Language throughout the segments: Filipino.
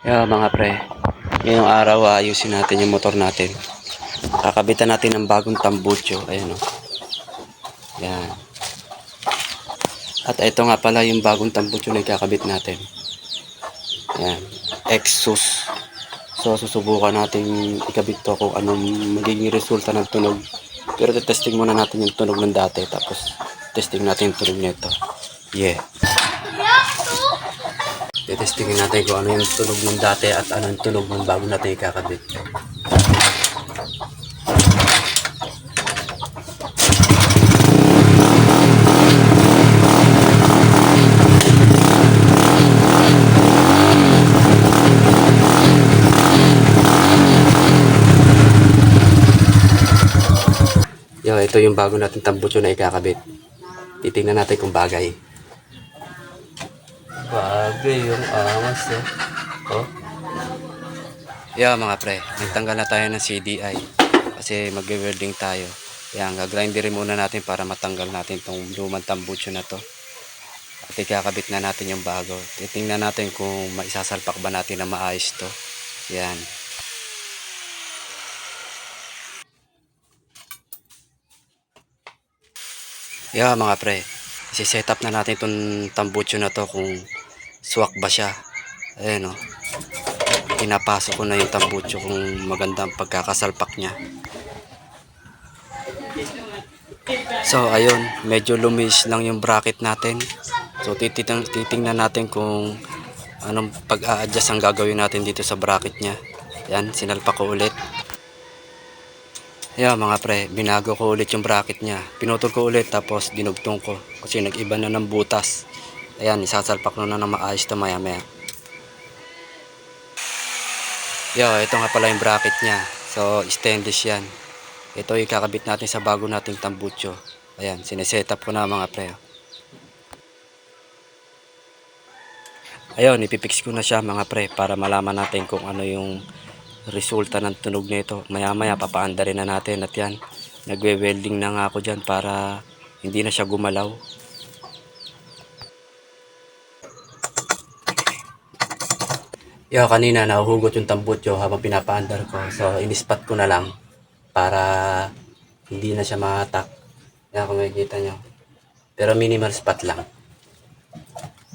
Yeah, mga pre, ngayong araw ayusin natin yung motor natin. Kakabitan natin ng bagong tambucho. Ayan o. Yan. At ito nga pala yung bagong tambucho na ikakabit natin. Yan. Exos. So susubukan natin ikabit to kung anong magiging resulta ng tunog. Pero testing muna natin yung tunog ng dati. Tapos testing natin yung tunog nito. Yeah. Testingin natin kung ano yung tunog ng dati at ano yung tunog ng bago natin ikakabit. Yo, ito yung bago natin tambucho na ikakabit. Titingnan natin kung bagay. Bagay yung angas eh. Oh. Yo mga pre, nagtanggal na tayo ng CDI. Kasi magwe-welding tayo. Yan, gagrinderin muna natin para matanggal natin itong lumang tambucho na to. At ikakabit na natin yung bago. Titingnan natin kung maisasalpak ba natin na maayos to. Yan. Yeah, mga pre, isi-set up na natin itong tambucho na to kung swak ba siya. Ayan o. Pinapasok ko na yung tambucho kung maganda ang pagkakasalpak niya. So, ayun. Medyo lumis lang yung bracket natin. So, titingnan natin kung anong pag-a-adjust ang gagawin natin dito sa bracket niya. Yan, sinalpak ko ulit. Yeah, mga pre, binago ko ulit yung bracket niya. Pinutol ko ulit tapos dinugtong ko kasi nag-iba na ng butas. Ayan, isasalpak na ng maayos to maya maya. Yeah, ito nga pala yung bracket niya. So, stainless yan. Ito ikakabit natin sa bago nating tambucho. Ayan, sineset up ko na mga pre. Ayun, ipipix ko na siya mga pre para malaman natin kung ano yung resulta ng tunog nito. Maya maya papaanda rin na natin at yan. Nagwe-welding na nga ako dyan para hindi na siya gumalaw. Yo, kanina nahuhugot yung tambucho habang pinapaandar ko. So, inispat ko na lang para hindi na siya mahatak. Yan kung makikita nyo. Pero minimal spot lang.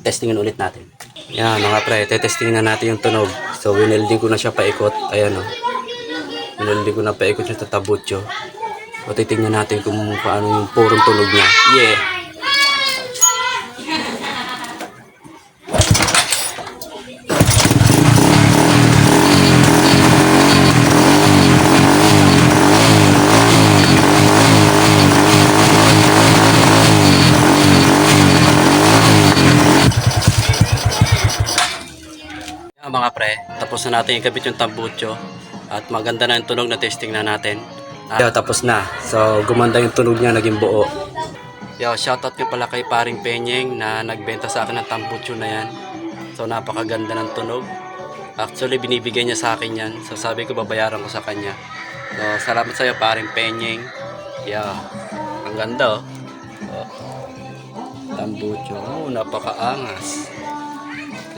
Testingin ulit natin. Yan mga pre, testingin na natin yung tunog. So, winelding ko na siya paikot. Ayan o. Winelding ko na paikot yung tambucho. So, titingnan natin kung paano yung purong tunog niya. Yeah! Mga pre, tapos na natin ikabit yung tambucho at maganda na yung tunog na testing na natin. Tapos na. So, gumanda yung tunog niya, naging buo. Yo, shoutout ko pala kay Paring Penyeng na nagbenta sa akin ng tambucho na yan. So, napakaganda ng tunog. Actually, binibigay niya sa akin yan. So, sabi ko babayaran ko sa kanya. So, salamat sa iyo Paring Penyeng. Yo, ang ganda oh. Tambucho. Oh, napakaangas.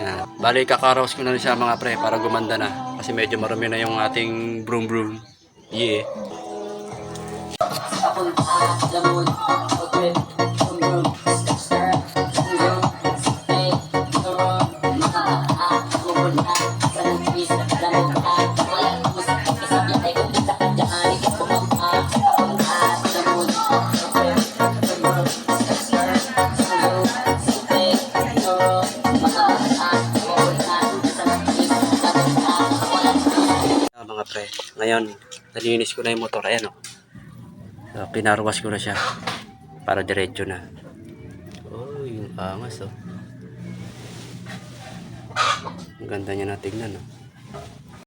Yan. Bali kakaraos ko na rin siya mga pre para gumanda na kasi medyo marami na yung ating broom broom. Yeah. Mga pre, ngayon nalinis ko na yung motor. Ayan o. So, pinarwas ko na siya para diretso na. Oh, yung angas oh. Ang ganda niya na tignan oh.